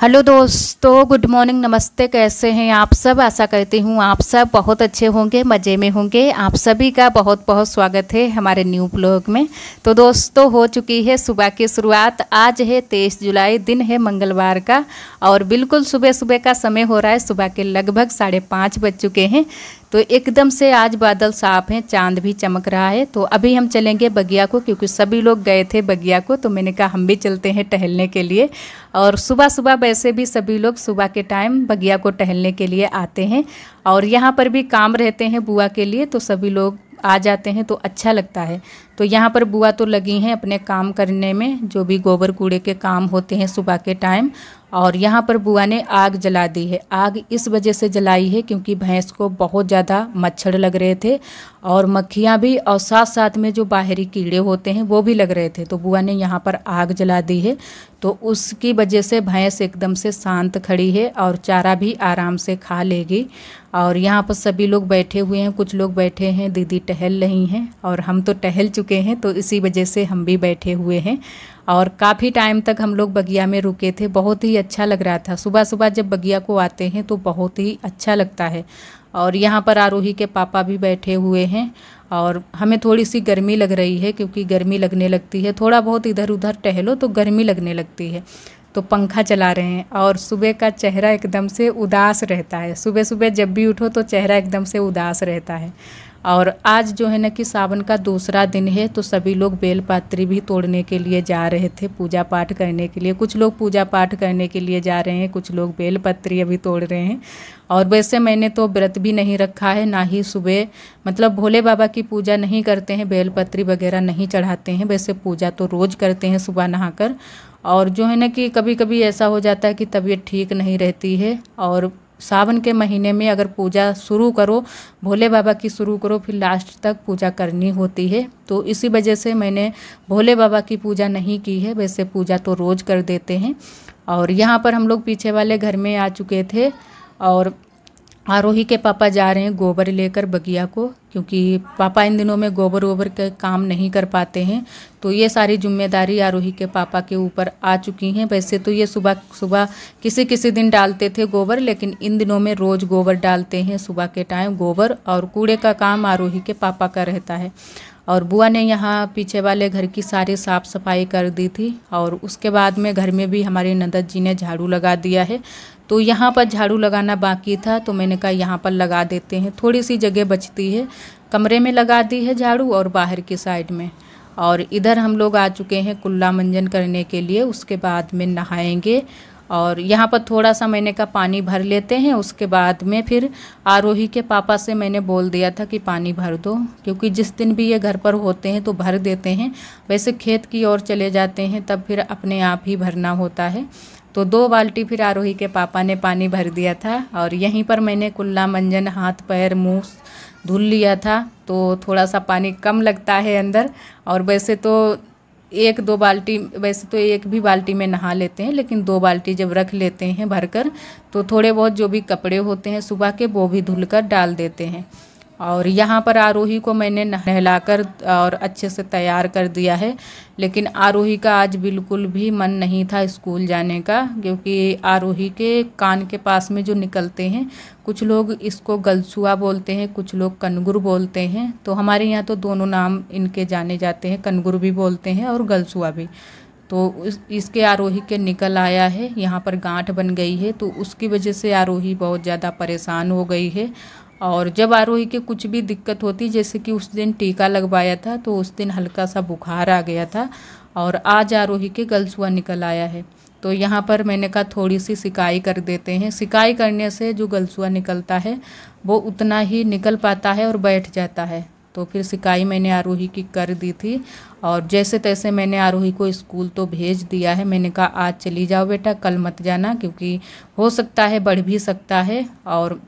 Hello दोस्तों, good morning, नमस्ते। कैसे हैं आप सब? आशा करती हूँ आप सब बहुत अच्छे होंगे, मज़े में होंगे। आप सभी का बहुत बहुत स्वागत है हमारे न्यू ब्लॉग में। तो दोस्तों, हो चुकी है सुबह की शुरुआत। आज है 23 जुलाई, दिन है मंगलवार का, और बिल्कुल सुबह सुबह का समय हो रहा है। सुबह के लगभग 5:30 बज चुके हैं। तो एकदम से आज बादल साफ हैं, चांद भी चमक रहा है। तो अभी हम चलेंगे बगिया को, क्योंकि सभी लोग गए थे बगिया को, तो मैंने कहा हम भी चलते हैं टहलने के लिए। और सुबह सुबह वैसे भी सभी लोग सुबह के टाइम बगिया को टहलने के लिए आते हैं, और यहाँ पर भी काम रहते हैं बुआ के लिए, तो सभी लोग आ जाते हैं तो अच्छा लगता है। तो यहाँ पर बुआ तो लगी हैं अपने काम करने में, जो भी गोबर कूड़े के काम होते हैं सुबह के टाइम। और यहाँ पर बुआ ने आग जला दी है। आग इस वजह से जलाई है क्योंकि भैंस को बहुत ज़्यादा मच्छर लग रहे थे, और मक्खियाँ भी, और साथ साथ में जो बाहरी कीड़े होते हैं वो भी लग रहे थे। तो बुआ ने यहाँ पर आग जला दी है, तो उसकी वजह से भैंस एकदम से शांत खड़ी है और चारा भी आराम से खा लेगी। और यहाँ पर सभी लोग बैठे हुए हैं, कुछ लोग बैठे हैं, दीदी टहल रही हैं, और हम तो टहल चुके हैं, तो इसी वजह से हम भी बैठे हुए हैं। और काफ़ी टाइम तक हम लोग बगिया में रुके थे, बहुत ही अच्छा लग रहा था। सुबह सुबह जब बगिया को आते हैं तो बहुत ही अच्छा लगता है। और यहाँ पर आरोही के पापा भी बैठे हुए हैं, और हमें थोड़ी सी गर्मी लग रही है, क्योंकि गर्मी लगने लगती है, थोड़ा बहुत इधर उधर टहलो तो गर्मी लगने लगती है। तो पंखा चला रहे हैं, और सुबह का चेहरा एकदम से उदास रहता है। सुबह सुबह जब भी उठो तो चेहरा एकदम से उदास रहता है। और आज जो है ना कि सावन का दूसरा दिन है, तो सभी लोग बेलपत्री भी तोड़ने के लिए जा रहे थे, पूजा पाठ करने के लिए। कुछ लोग पूजा पाठ करने के लिए जा रहे हैं, कुछ लोग बेलपत्री अभी तोड़ रहे हैं। और वैसे मैंने तो व्रत भी नहीं रखा है, ना ही सुबह मतलब भोले बाबा की पूजा नहीं करते हैं, बेलपत्री वगैरह नहीं चढ़ाते हैं। वैसे पूजा तो रोज़ करते हैं सुबह नहाकर। और जो है ना कि कभी कभी ऐसा हो जाता है कि तबीयत ठीक नहीं रहती है, और सावन के महीने में अगर पूजा शुरू करो, भोले बाबा की शुरू करो, फिर लास्ट तक पूजा करनी होती है। तो इसी वजह से मैंने भोले बाबा की पूजा नहीं की है, वैसे पूजा तो रोज़ कर देते हैं। और यहाँ पर हम लोग पीछे वाले घर में आ चुके थे, और आरोही के पापा जा रहे हैं गोबर लेकर बगिया को, क्योंकि पापा इन दिनों में गोबर वोबर के काम नहीं कर पाते हैं। तो ये सारी जिम्मेदारी आरोही के पापा के ऊपर आ चुकी हैं। वैसे तो ये सुबह सुबह किसी किसी दिन डालते थे गोबर, लेकिन इन दिनों में रोज़ गोबर डालते हैं सुबह के टाइम। गोबर और कूड़े का काम आरोही के पापा का रहता है। और बुआ ने यहाँ पीछे वाले घर की सारी साफ़ सफाई कर दी थी, और उसके बाद में घर में भी हमारे नंदत जी ने झाड़ू लगा दिया है। तो यहाँ पर झाड़ू लगाना बाकी था, तो मैंने कहा यहाँ पर लगा देते हैं, थोड़ी सी जगह बचती है। कमरे में लगा दी है झाड़ू, और बाहर की साइड में। और इधर हम लोग आ चुके हैं कुल्ला मंजन करने के लिए, उसके बाद में नहाएंगे। और यहाँ पर थोड़ा सा मैंने कहा पानी भर लेते हैं, उसके बाद में फिर आरोही के पापा से मैंने बोल दिया था कि पानी भर दो, क्योंकि जिस दिन भी ये घर पर होते हैं तो भर देते हैं। वैसे खेत की ओर चले जाते हैं तब फिर अपने आप ही भरना होता है। तो 2 बाल्टी फिर आरोही के पापा ने पानी भर दिया था, और यहीं पर मैंने कुल्ला मंजन हाथ पैर मुँह धुल लिया था। तो थोड़ा सा पानी कम लगता है अंदर, और वैसे तो 1-2 बाल्टी, वैसे तो एक भी बाल्टी में नहा लेते हैं, लेकिन 2 बाल्टी जब रख लेते हैं भरकर, तो थोड़े बहुत जो भी कपड़े होते हैं सुबह के वो भी धुलकर डाल देते हैं। और यहाँ पर आरोही को मैंने नहलाकर और अच्छे से तैयार कर दिया है, लेकिन आरोही का आज बिल्कुल भी मन नहीं था स्कूल जाने का, क्योंकि आरोही के कान के पास में जो निकलते हैं, कुछ लोग इसको गलछुआ बोलते हैं, कुछ लोग कनगुर बोलते हैं। तो हमारे यहाँ तो दोनों नाम इनके जाने जाते हैं, कनगुर भी बोलते हैं और गलछुआ भी। तो इसके आरोही के निकल आया है, यहाँ पर गांठ बन गई है, तो उसकी वजह से आरोही बहुत ज़्यादा परेशान हो गई है। और जब आरोही के कुछ भी दिक्कत होती, जैसे कि उस दिन टीका लगवाया था, तो उस दिन हल्का सा बुखार आ गया था, और आज आरोही के गलछुआ निकल आया है। तो यहाँ पर मैंने कहा थोड़ी सी सिकाई कर देते हैं। सिकाई करने से जो गलछुआ निकलता है वो उतना ही निकल पाता है और बैठ जाता है। तो फिर सिकाई मैंने आरोही की कर दी थी, और जैसे तैसे मैंने आरोही को स्कूल तो भेज दिया है। मैंने कहा आज चली जाओ बेटा, कल मत जाना, क्योंकि हो सकता है बढ़ भी सकता है। और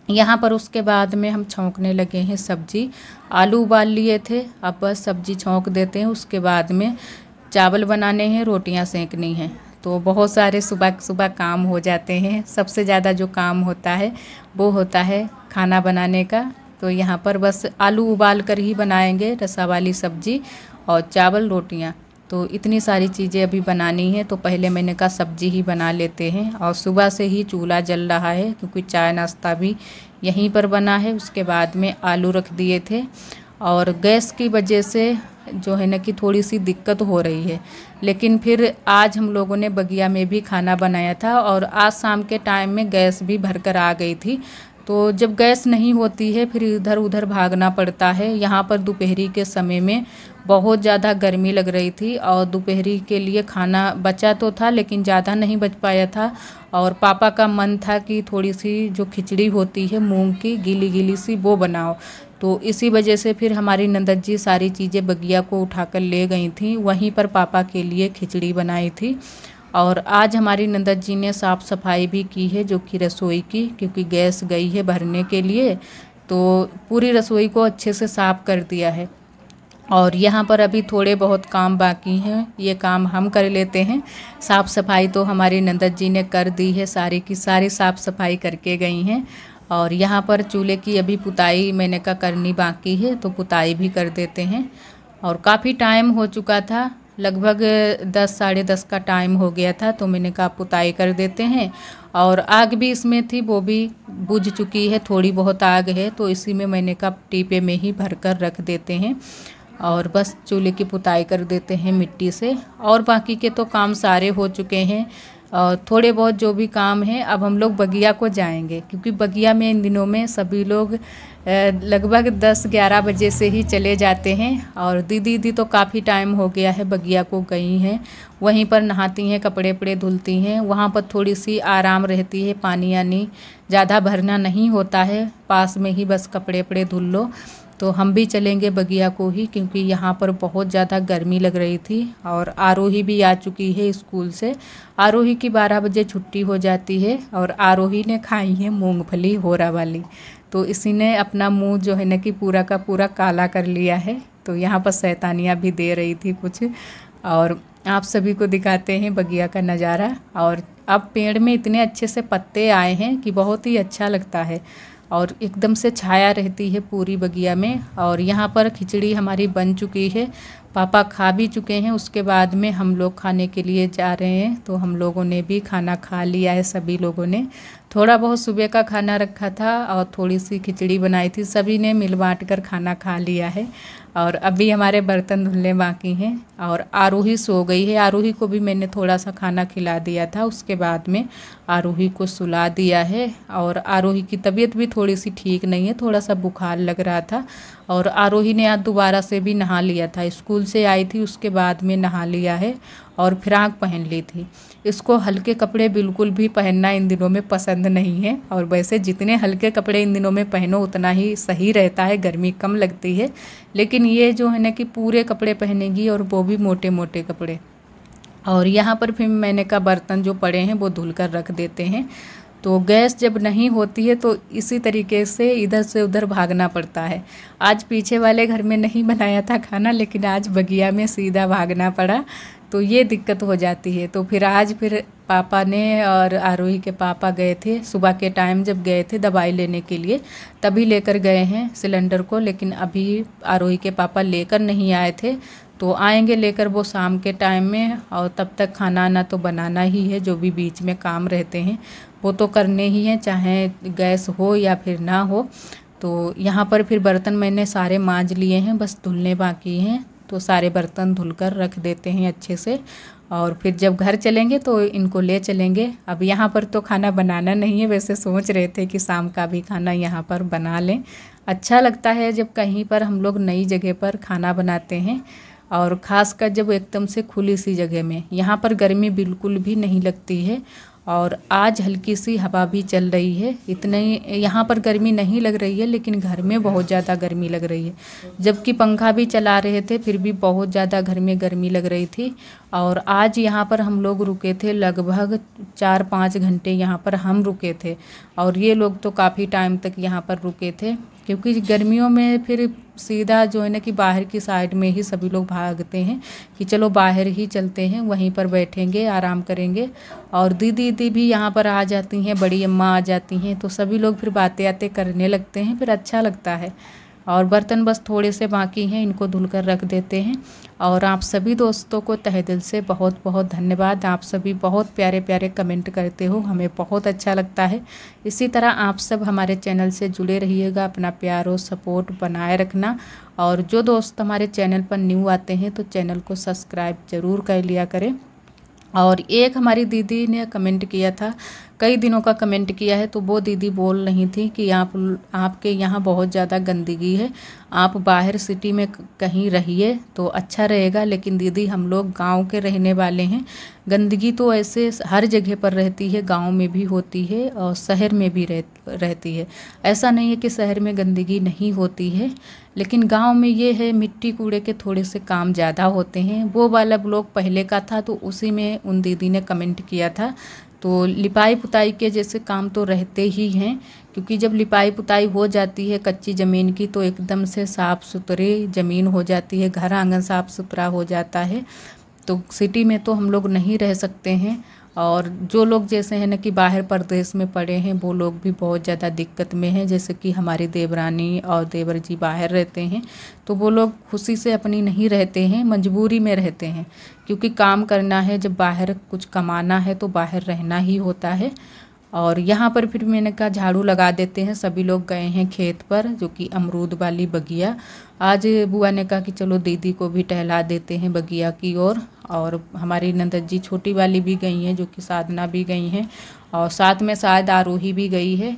यहाँ पर उसके बाद में हम छौंकने लगे हैं सब्जी। आलू उबाल लिए थे, अब बस सब्जी छौंक देते हैं। उसके बाद में चावल बनाने हैं, रोटियां सेंकनी हैं। तो बहुत सारे सुबह सुबह काम हो जाते हैं। सबसे ज़्यादा जो काम होता है वो होता है खाना बनाने का। तो यहाँ पर बस आलू उबाल कर ही बनाएंगे रसा वाली सब्जी, और चावल रोटियाँ। तो इतनी सारी चीज़ें अभी बनानी है, तो पहले मैंने कहा सब्जी ही बना लेते हैं। और सुबह से ही चूल्हा जल रहा है क्योंकि चाय नाश्ता भी यहीं पर बना है। उसके बाद में आलू रख दिए थे, और गैस की वजह से जो है ना कि थोड़ी सी दिक्कत हो रही है। लेकिन फिर आज हम लोगों ने बगिया में भी खाना बनाया था, और आज शाम के टाइम में गैस भी भर कर आ गई थी। तो जब गैस नहीं होती है फिर इधर उधर भागना पड़ता है। यहाँ पर दोपहरी के समय में बहुत ज़्यादा गर्मी लग रही थी, और दोपहरी के लिए खाना बचा तो था लेकिन ज़्यादा नहीं बच पाया था। और पापा का मन था कि थोड़ी सी जो खिचड़ी होती है मूंग की गीली गीली सी, वो बनाओ। तो इसी वजह से फिर हमारी नंदत जी सारी चीज़ें बगिया को उठाकर ले गई थी, वहीं पर पापा के लिए खिचड़ी बनाई थी। और आज हमारी नंदत जी ने साफ़ सफाई भी की है, जो कि रसोई की, क्योंकि गैस गई है भरने के लिए, तो पूरी रसोई को अच्छे से साफ़ कर दिया है। और यहाँ पर अभी थोड़े बहुत काम बाकी हैं, ये काम हम कर लेते हैं। साफ़ सफाई तो हमारी नंदत जी ने कर दी है, सारी की सारी साफ़ सफाई करके गई हैं। और यहाँ पर चूल्हे की अभी पुताई मैंने कहा करनी बाकी है, तो पुताई भी कर देते हैं। और काफ़ी टाइम हो चुका था, लगभग 10 साढ़े 10 का टाइम हो गया था, तो मैंने कहा पुताई कर देते हैं। और आग भी इसमें थी, वो भी बुझ चुकी है, थोड़ी बहुत आग है, तो इसी में मैंने कहा टीपे में ही भर कर रख देते हैं, और बस चूल्हे की पुताई कर देते हैं मिट्टी से। और बाकी के तो काम सारे हो चुके हैं, और थोड़े बहुत जो भी काम है अब हम लोग बगिया को जाएंगे, क्योंकि बगिया में इन दिनों में सभी लोग लगभग 10-11 बजे से ही चले जाते हैं। और दीदी तो काफ़ी टाइम हो गया है बगिया को गई हैं, वहीं पर नहाती हैं, कपड़े वपड़े धुलती हैं। वहाँ पर थोड़ी सी आराम रहती है, पानी यानी ज़्यादा भरना नहीं होता है, पास में ही बस कपड़े वपड़े धुल लो। तो हम भी चलेंगे बगिया को ही, क्योंकि यहाँ पर बहुत ज़्यादा गर्मी लग रही थी। और आरोही भी आ चुकी है स्कूल से, आरोही की 12 बजे छुट्टी हो जाती है, और आरोही ने खाई है मूंगफली होरा वाली, तो इसी ने अपना मुंह जो है ना कि पूरा का पूरा काला कर लिया है। तो यहाँ पर शैतानियाँ भी दे रही थी कुछ, और आप सभी को दिखाते हैं बगिया का नज़ारा। और अब पेड़ में इतने अच्छे से पत्ते आए हैं कि बहुत ही अच्छा लगता है, और एकदम से छाया रहती है पूरी बगिया में। और यहाँ पर खिचड़ी हमारी बन चुकी है, पापा खा भी चुके हैं, उसके बाद में हम लोग खाने के लिए जा रहे हैं। तो हम लोगों ने भी खाना खा लिया है, सभी लोगों ने। थोड़ा बहुत सुबह का खाना रखा था और थोड़ी सी खिचड़ी बनाई थी, सभी ने मिल बांट कर खाना खा लिया है। और अभी हमारे बर्तन धुलने बाकी हैं, और आरोही सो गई है। आरोही को भी मैंने थोड़ा सा खाना खिला दिया था, उसके बाद में आरोही को सुला दिया है। और आरोही की तबीयत भी थोड़ी सी ठीक नहीं है, थोड़ा सा बुखार लग रहा था। और आरोही ने आज दोबारा से भी नहा लिया था, स्कूल से आई थी उसके बाद में नहा लिया है, और फ्राक पहन ली थी। इसको हल्के कपड़े बिल्कुल भी पहनना इन दिनों में पसंद नहीं है, और वैसे जितने हल्के कपड़े इन दिनों में पहनो उतना ही सही रहता है, गर्मी कम लगती है। लेकिन ये जो है ना कि पूरे कपड़े पहनेगी, और वो भी मोटे मोटे कपड़े। और यहाँ पर फिर मैंने कहा बर्तन जो पड़े हैं वो धुल कर रख देते हैं। तो गैस जब नहीं होती है तो इसी तरीके से इधर से उधर भागना पड़ता है। आज पीछे वाले घर में नहीं बनाया था खाना, लेकिन आज बगिया में सीधा भागना पड़ा, तो ये दिक्कत हो जाती है। तो फिर पापा ने और आरोही के पापा गए थे सुबह के टाइम, जब गए थे दवाई लेने के लिए तभी लेकर गए हैं सिलेंडर को। लेकिन अभी आरोही के पापा लेकर नहीं आए थे, तो आएंगे लेकर वो शाम के टाइम में। और तब तक खाना ना तो बनाना ही है, जो भी बीच में काम रहते हैं वो तो करने ही हैं, चाहे गैस हो या फिर ना हो। तो यहाँ पर फिर बर्तन मैंने सारे मांज लिए हैं, बस धुलने बाकी हैं। तो सारे बर्तन धुलकर रख देते हैं अच्छे से, और फिर जब घर चलेंगे तो इनको ले चलेंगे। अब यहाँ पर तो खाना बनाना नहीं है, वैसे सोच रहे थे कि शाम का भी खाना यहाँ पर बना लें। अच्छा लगता है जब कहीं पर हम लोग नई जगह पर खाना बनाते हैं, और ख़ासकर जब एकदम से खुली सी जगह में। यहाँ पर गर्मी बिल्कुल भी नहीं लगती है, और आज हल्की सी हवा भी चल रही है। इतने यहाँ पर गर्मी नहीं लग रही है, लेकिन घर में बहुत ज़्यादा गर्मी लग रही है। जबकि पंखा भी चला रहे थे फिर भी बहुत ज़्यादा घर में गर्मी लग रही थी। और आज यहाँ पर हम लोग रुके थे लगभग 4-5 घंटे यहाँ पर हम रुके थे, और ये लोग तो काफ़ी टाइम तक यहाँ पर रुके थे, क्योंकि गर्मियों में फिर सीधा जो है ना कि बाहर की साइड में ही सभी लोग भागते हैं कि चलो बाहर ही चलते हैं, वहीं पर बैठेंगे आराम करेंगे। और दीदी भी यहाँ पर आ जाती हैं, बड़ी अम्मा आ जाती हैं, तो सभी लोग फिर बातें करने लगते हैं, फिर अच्छा लगता है। और बर्तन बस थोड़े से बाकी हैं, इनको धुलकर रख देते हैं। और आप सभी दोस्तों को तहे दिल से बहुत बहुत धन्यवाद। आप सभी बहुत प्यारे प्यारे कमेंट करते हो, हमें बहुत अच्छा लगता है। इसी तरह आप सब हमारे चैनल से जुड़े रहिएगा, अपना प्यार और सपोर्ट बनाए रखना। और जो दोस्त हमारे चैनल पर न्यू आते हैं तो चैनल को सब्सक्राइब ज़रूर कर लिया करें। और एक हमारी दीदी ने कमेंट किया था, कई दिनों का कमेंट किया है, तो वो दीदी बोल रही थी कि आपके यहाँ बहुत ज़्यादा गंदगी है, आप बाहर सिटी में कहीं रहिए तो अच्छा रहेगा। लेकिन दीदी हम लोग गांव के रहने वाले हैं, गंदगी तो ऐसे हर जगह पर रहती है, गांव में भी होती है और शहर में भी रहती है। ऐसा नहीं है कि शहर में गंदगी नहीं होती है, लेकिन गांव में ये है मिट्टी कूड़े के थोड़े से काम ज़्यादा होते हैं। वो वाला ब्लॉग पहले का था तो उसी में उन दीदी ने कमेंट किया था। तो लिपाई पुताई के जैसे काम तो रहते ही हैं, क्योंकि जब लिपाई पुताई हो जाती है कच्ची ज़मीन की तो एकदम से साफ़ सुथरी ज़मीन हो जाती है, घर आंगन साफ़ सुथरा हो जाता है। तो सिटी में तो हम लोग नहीं रह सकते हैं। और जो लोग जैसे हैं ना कि बाहर प्रदेश में पड़े हैं, वो लोग भी बहुत ज़्यादा दिक्कत में हैं। जैसे कि हमारी देवरानी और देवर जी बाहर रहते हैं, तो वो लोग खुशी से अपनी नहीं रहते हैं, मजबूरी में रहते हैं, क्योंकि काम करना है, जब बाहर कुछ कमाना है तो बाहर रहना ही होता है। और यहाँ पर फिर मैंने कहा झाड़ू लगा देते हैं। सभी लोग गए हैं खेत पर, जो कि अमरूद वाली बगिया। आज बुआ ने कहा कि चलो दीदी को भी टहला देते हैं बगिया की ओर। और हमारी नंदन जी छोटी वाली भी गई हैं, जो कि साधना भी गई हैं, और साथ में शायद आरोही भी गई है।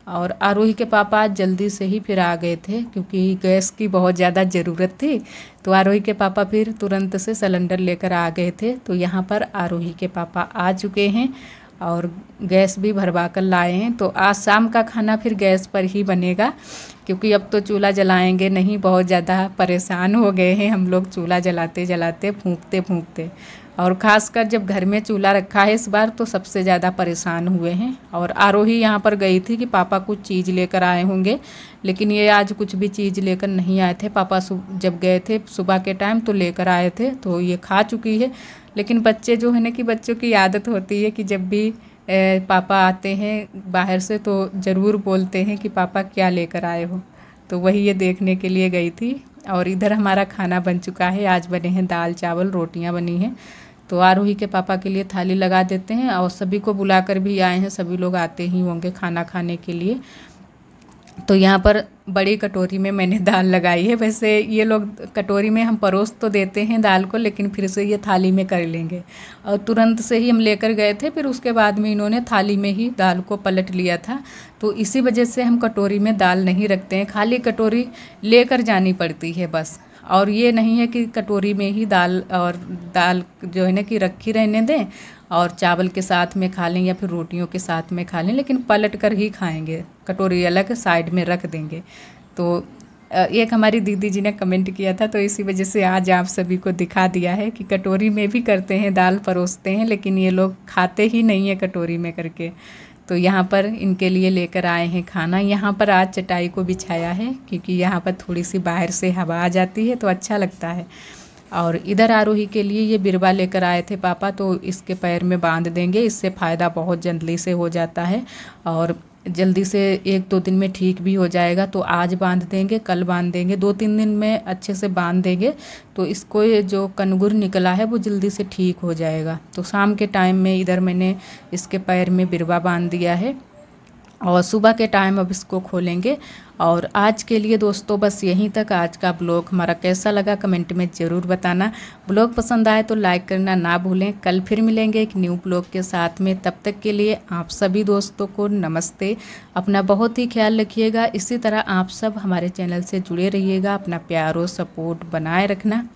और आरोही के पापा आज जल्दी से ही फिर आ गए थे, क्योंकि गैस की बहुत ज़्यादा ज़रूरत थी। तो आरोही के पापा फिर तुरंत से सिलेंडर लेकर आ गए थे। तो यहाँ पर आरोही के पापा आ चुके हैं और गैस भी भरवा कर लाए हैं। तो आज शाम का खाना फिर गैस पर ही बनेगा, क्योंकि अब तो चूल्हा जलाएंगे नहीं। बहुत ज़्यादा परेशान हो गए हैं हम लोग चूल्हा जलाते जलाते, फूंकते फूंकते। और ख़ासकर जब घर में चूल्हा रखा है इस बार, तो सबसे ज़्यादा परेशान हुए हैं। और आरोही यहाँ पर गई थी कि पापा कुछ चीज़ लेकर आए होंगे, लेकिन ये आज कुछ भी चीज़ लेकर नहीं आए थे। पापा जब गए थे सुबह के टाइम तो लेकर आए थे, तो ये खा चुकी है। लेकिन बच्चे जो है ना कि बच्चों की आदत होती है कि जब भी पापा आते हैं बाहर से तो ज़रूर बोलते हैं कि पापा क्या लेकर आए हो। तो वही ये देखने के लिए गई थी। और इधर हमारा खाना बन चुका है। आज बने हैं दाल चावल, रोटियां बनी हैं। तो आरोही के पापा के लिए थाली लगा देते हैं, और सभी को बुलाकर भी आए हैं, सभी लोग आते ही होंगे खाना खाने के लिए। तो यहाँ पर बड़ी कटोरी में मैंने दाल लगाई है। वैसे ये लोग कटोरी में हम परोस तो देते हैं दाल को, लेकिन फिर से ये थाली में कर लेंगे। और तुरंत से ही हम लेकर गए थे, फिर उसके बाद में इन्होंने थाली में ही दाल को पलट लिया था। तो इसी वजह से हम कटोरी में दाल नहीं रखते हैं, खाली कटोरी लेकर जानी पड़ती है बस। और ये नहीं है कि कटोरी में ही दाल जो है ना कि रखी रहने दें और चावल के साथ में खा लें या फिर रोटियों के साथ में खा लें, लेकिन पलट कर ही खाएंगे, कटोरी अलग साइड में रख देंगे। तो एक हमारी दीदी जी ने कमेंट किया था, तो इसी वजह से आज आप सभी को दिखा दिया है कि कटोरी में भी करते हैं, दाल परोसते हैं, लेकिन ये लोग खाते ही नहीं है कटोरी में करके। तो यहाँ पर इनके लिए लेकर आए हैं खाना। यहाँ पर आज चटाई को बिछाया है, क्योंकि यहाँ पर थोड़ी सी बाहर से हवा आ जाती है तो अच्छा लगता है। और इधर आरोही के लिए ये बिरवा लेकर आए थे पापा, तो इसके पैर में बांध देंगे, इससे फ़ायदा बहुत जल्दी से हो जाता है और जल्दी से 1-2 दिन में ठीक भी हो जाएगा। तो आज बांध देंगे, कल बांध देंगे, 2-3 दिन में अच्छे से बांध देंगे तो इसको ये जो कनगुर निकला है वो जल्दी से ठीक हो जाएगा। तो शाम के टाइम में इधर मैंने इसके पैर में बिरवा बांध दिया है और सुबह के टाइम अब इसको खोलेंगे। और आज के लिए दोस्तों बस यहीं तक। आज का ब्लॉग हमारा कैसा लगा कमेंट में ज़रूर बताना। ब्लॉग पसंद आए तो लाइक करना ना भूलें। कल फिर मिलेंगे एक न्यू ब्लॉग के साथ में। तब तक के लिए आप सभी दोस्तों को नमस्ते। अपना बहुत ही ख्याल रखिएगा। इसी तरह आप सब हमारे चैनल से जुड़े रहिएगा। अपना प्यार और सपोर्ट बनाए रखना।